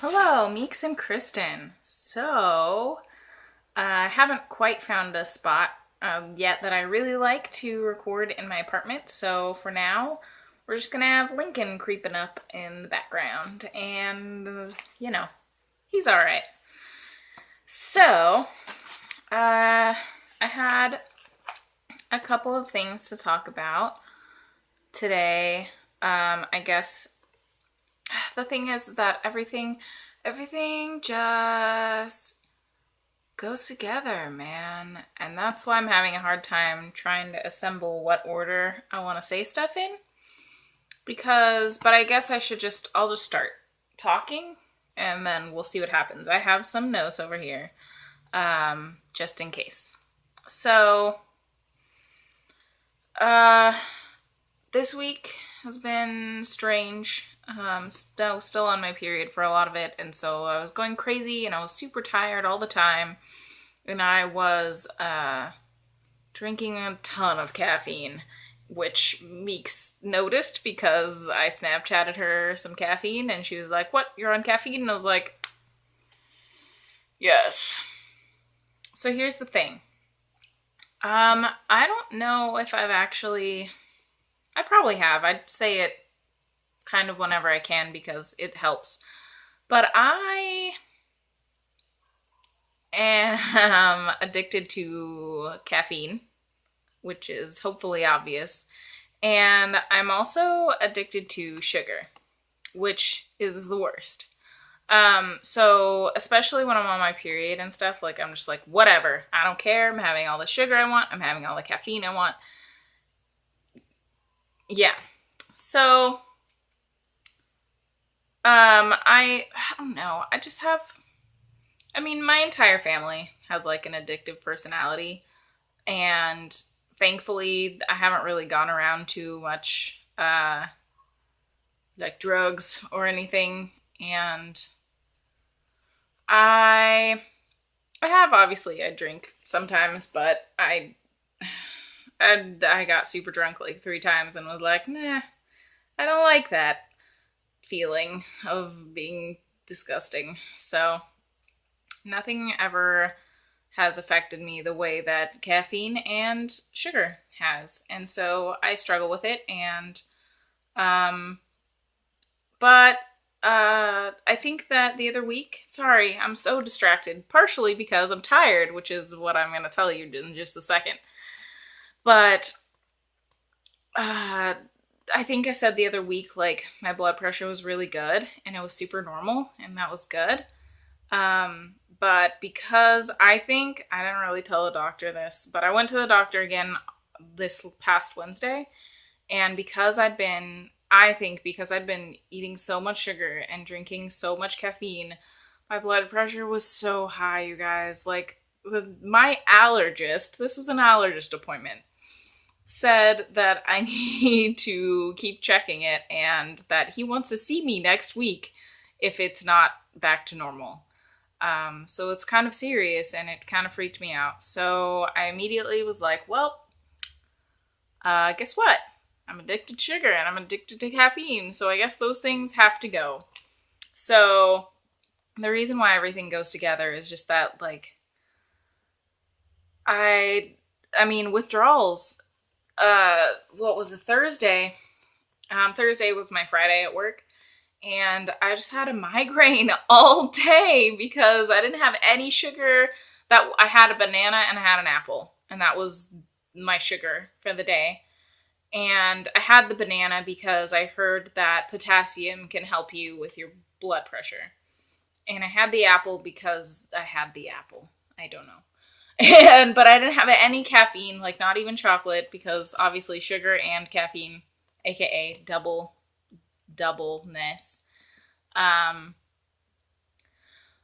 Hello, Meeks and Kristen. I haven't quite found a spot yet that I really like to record in my apartment. So, for now, we're just gonna have Lincoln creeping up in the background, and he's all right. So, I had a couple of things to talk about today. I guess the thing is that everything just goes together, man. And that's why I'm having a hard time trying to assemble what order I want to say stuff in. But I guess I'll just start talking and then we'll see what happens. I have some notes over here, just in case. So, uh, this week has been strange. Still on my period for a lot of it, and so I was going crazy, and I was super tired all the time, and I was drinking a ton of caffeine, which Meeks noticed because I Snapchatted her some caffeine, and she was like, "What? You're on caffeine?" And I was like, "Yes." So here's the thing. I don't know if I probably have. I'd say it kind of whenever I can because it helps. But I am addicted to caffeine, which is hopefully obvious. And I'm also addicted to sugar, which is the worst. So especially when I'm on my period and stuff, like I'm just like, whatever, I don't care. I'm having all the sugar I want. I'm having all the caffeine I want. Yeah. So I don't know. My entire family has like an addictive personality, and thankfully, I haven't really gone around too much, like drugs or anything. And I, I have obviously I drink sometimes, but I got super drunk like 3 times and was like, nah, I don't like that feeling of being disgusting. So nothing ever has affected me the way that caffeine and sugar has. And so I struggle with it. Um, but I think that the other week, sorry, I'm so distracted, partially because I'm tired, which is what I'm going to tell you in just a second. But uh, I think I said the other week, like, my blood pressure was really good and it was super normal, and that was good. But because I didn't really tell the doctor this, but I went to the doctor again this past Wednesday, and because I'd been eating so much sugar and drinking so much caffeine, my blood pressure was so high, you guys. Like, my allergist, this was an allergist appointment, said that I need to keep checking it and that he wants to see me next week if it's not back to normal. So it's kind of serious and it kind of freaked me out. So I immediately was like, well, guess what? I'm addicted to sugar and I'm addicted to caffeine. So I guess those things have to go. So the reason why everything goes together is just that, like, withdrawals. What was it, Thursday? Thursday was my Friday at work, and I just had a migraine all day because I didn't have any sugar. That I had a banana and I had an apple, and that was my sugar for the day. And I had the banana because I heard that potassium can help you with your blood pressure. And I had the apple because I had the apple. I don't know. But I didn't have any caffeine, like not even chocolate, because obviously sugar and caffeine, aka doubleness. Um,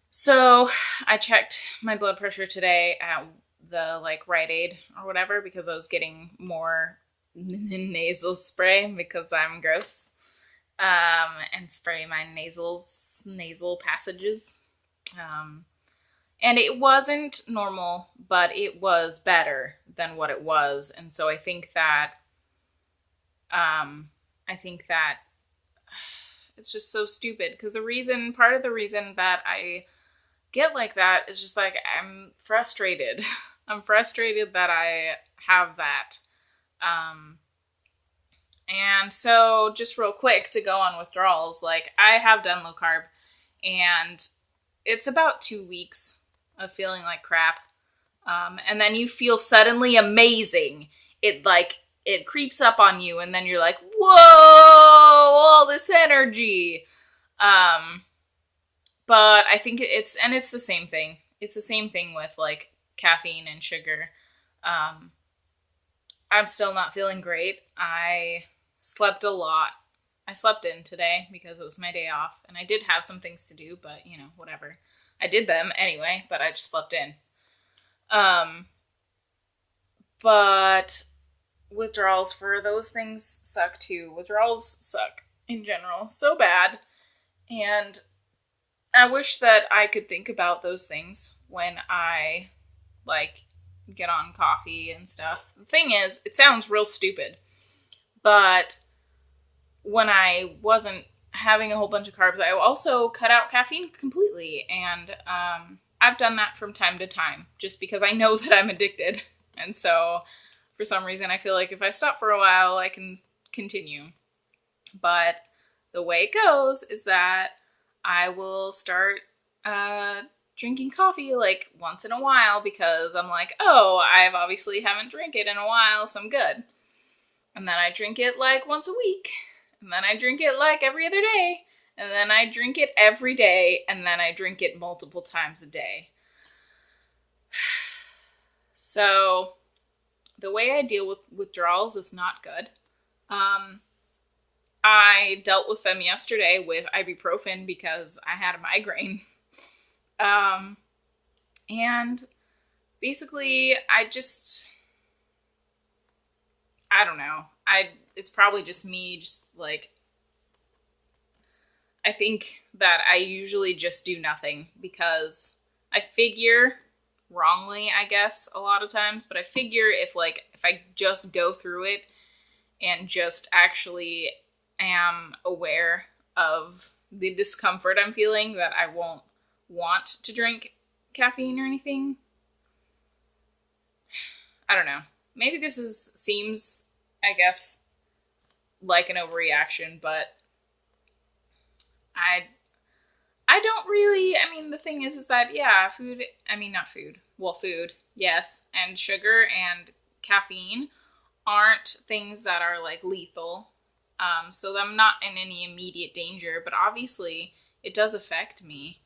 so I checked my blood pressure today at the like Rite Aid or whatever because I was getting more nasal spray because I'm gross. And spray my nasal passages. And it wasn't normal, but it was better than what it was. And so I think that It's just so stupid. Because part of the reason that I get like that is just like, I'm frustrated. I'm frustrated that I have that. And so just real quick to go on withdrawals, like I have done low carb and it's about 2 weeks of feeling like crap. And then you feel suddenly amazing. It creeps up on you and then you're like, whoa, all this energy. But I think it's the same thing. It's the same thing with like caffeine and sugar. I'm still not feeling great. I slept a lot. I slept in today because it was my day off. And I did have some things to do, but, whatever. I did them anyway, but I just slept in. But withdrawals for those things suck too. Withdrawals suck in general so bad. And I wish that I could think about those things when I, get on coffee and stuff. The thing is, it sounds real stupid, but when I wasn't having a whole bunch of carbs, I also cut out caffeine completely, and I've done that from time to time, just because I know that I'm addicted, and so for some reason I feel like if I stop for a while, I can continue. But the way it goes is that I will start drinking coffee like once in a while because I'm like, oh, I've obviously haven't drank it in a while, so I'm good. And then I drink it like once a week, and then I drink it like every other day, and then I drink it every day, and then I drink it multiple times a day. So the way I deal with withdrawals is not good. I dealt with them yesterday with ibuprofen because I had a migraine. And basically I don't know. It's probably just me, just like, I think that I usually just do nothing because I figure, wrongly, I guess, a lot of times, but I figure if I just go through it and just actually am aware of the discomfort I'm feeling, that I won't want to drink caffeine or anything. I don't know. Maybe this seems, I guess, like an overreaction, but I don't really, the thing is that, yeah, food, yes, and sugar and caffeine aren't things that are, lethal, so I'm not in any immediate danger, but obviously it does affect me,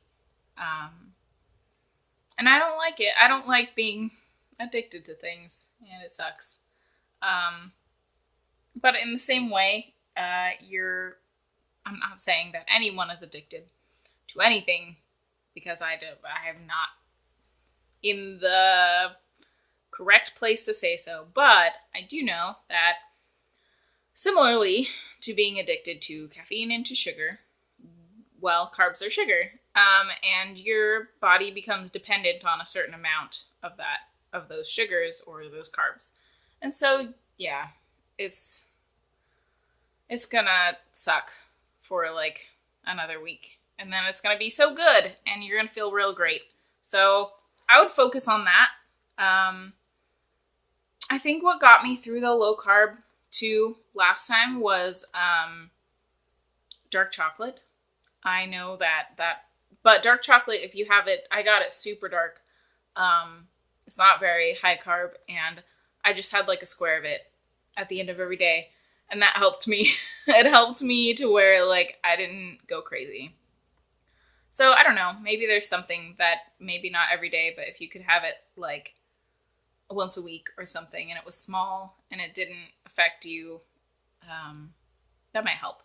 and I don't like it. I don't like being addicted to things, and it sucks, but in the same way, I'm not saying that anyone is addicted to anything, because I am not in the correct place to say so, but I do know that similarly to being addicted to caffeine and to sugar, well, carbs are sugar, and your body becomes dependent on a certain amount of those sugars or those carbs, and so yeah, it's gonna suck for another week, and then it's gonna be so good and you're gonna feel real great. So I would focus on that. I think what got me through the low carb too last time was dark chocolate. I know but dark chocolate, if you have it, I got it super dark. It's not very high carb, and I just had a square of it at the end of every day. And that helped me. It helped me to where, I didn't go crazy. So, I don't know. Maybe there's something that, maybe not every day, but if you could have it, once a week or something, and it was small, and it didn't affect you, that might help.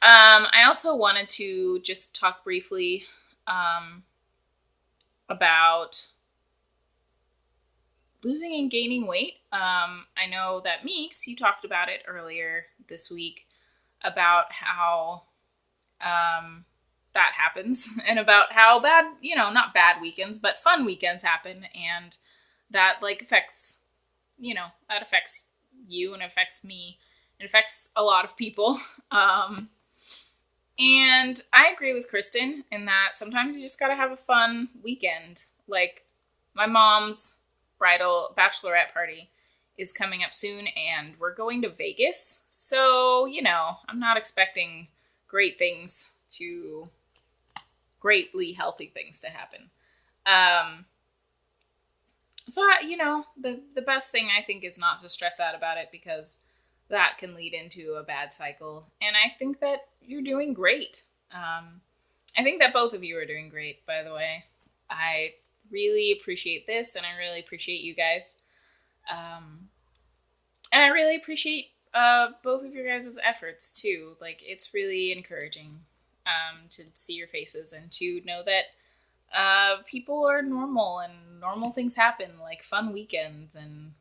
I also wanted to just talk briefly, about losing and gaining weight. I know that Meeks, you talked about it earlier this week about how that happens, and about how bad, not bad weekends, but fun weekends happen, and that affects, that affects you and affects me It affects a lot of people. And I agree with Kristen in that sometimes you just gotta have a fun weekend. Like, my mom's bachelorette party is coming up soon, and we're going to Vegas. So, I'm not expecting greatly healthy things to happen. So, the best thing I think is not to stress out about it, because that can lead into a bad cycle. And I think that you're doing great. I think that both of you are doing great, by the way. I really appreciate this, and I really appreciate you guys. And I really appreciate both of your guys' efforts, too. Like, it's really encouraging to see your faces and to know that people are normal and normal things happen, like fun weekends, and,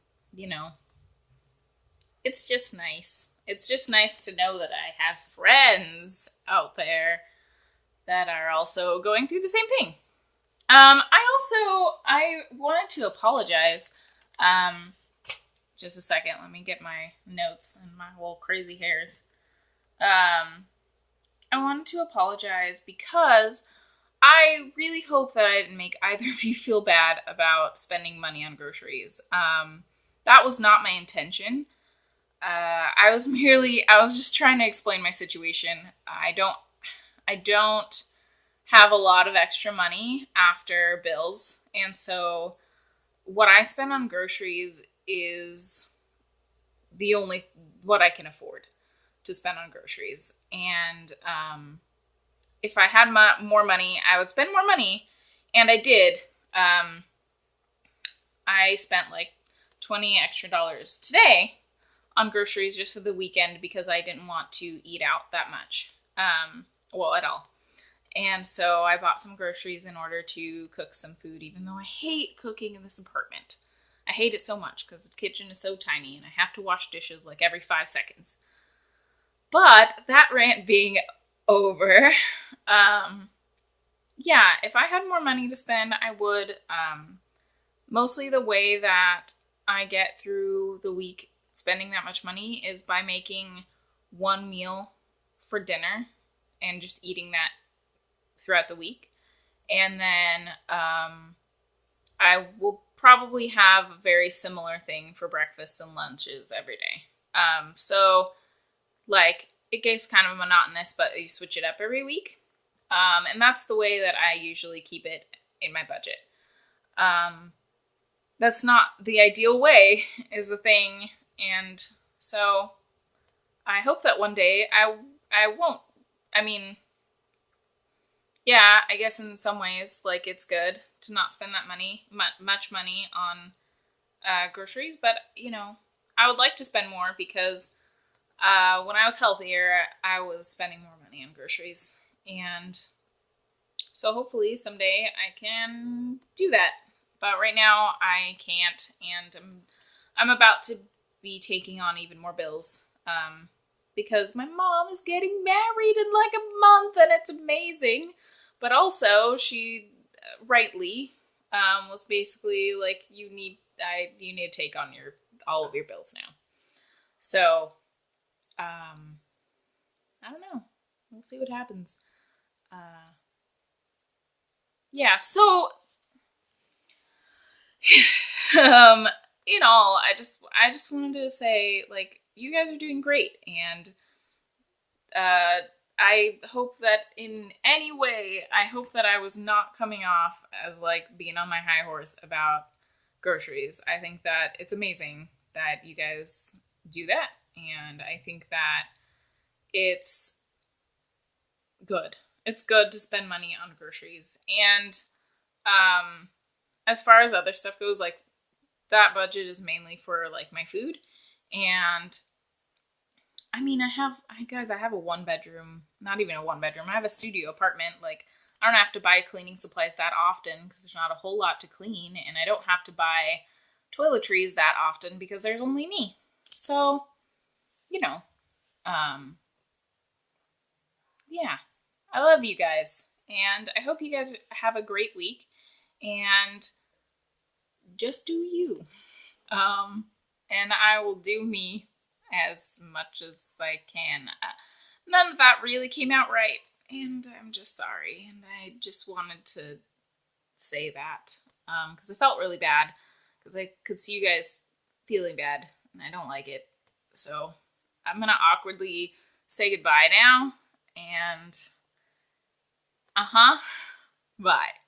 it's just nice. It's just nice to know that I have friends out there that are also going through the same thing. I wanted to apologize. Just a second, let me get my notes and my whole crazy hairs. I wanted to apologize because I really hope that I didn't make either of you feel bad about spending money on groceries. That was not my intention. I was just trying to explain my situation. I don't have a lot of extra money after bills, and so what I spend on groceries is what I can afford to spend on groceries. And if I had more money, I would spend more money, and I did. I spent like $20 extra today on groceries just for the weekend because I didn't want to eat out that much. At all. And so I bought some groceries in order to cook some food, even though I hate cooking in this apartment. I hate it so much because the kitchen is so tiny and I have to wash dishes like every 5 seconds. But that rant being over, if I had more money to spend, I would. Mostly the way that I get through the week spending that much money is by making one meal for dinner and just eating that throughout the week. And then I will probably have a very similar thing for breakfasts and lunches every day. It gets kind of monotonous, but you switch it up every week. And that's the way that I usually keep it in my budget. That's not the ideal way, is the thing. And so I hope that one day I won't. I mean, yeah, I guess in some ways, like, it's good to not spend that much money on groceries. But, I would like to spend more because when I was healthier, I was spending more money on groceries. And so hopefully someday I can do that. But right now I can't, and I'm about to be taking on even more bills because my mom is getting married in like a month, and it's amazing. But also, she rightly was basically like, you need to take on all of your bills now. So, I don't know. We'll see what happens. So in all, I just wanted to say, like, you guys are doing great, and I hope that in any way, I hope that I was not coming off as like being on my high horse about groceries. I think that it's amazing that you guys do that, and I think that it's good. It's good to spend money on groceries. And as far as other stuff goes, like, that budget is mainly for like my food. And I mean, I have a 1-bedroom, not even a 1-bedroom. I have a studio apartment. Like, I don't have to buy cleaning supplies that often because there's not a whole lot to clean. And I don't have to buy toiletries that often because there's only me. So, yeah, I love you guys. And I hope you guys have a great week. And just do you. And I will do me as much as I can. None of that really came out right, and I'm just sorry. And I just wanted to say that because I felt really bad because I could see you guys feeling bad, and I don't like it. So I'm gonna awkwardly say goodbye now, and bye.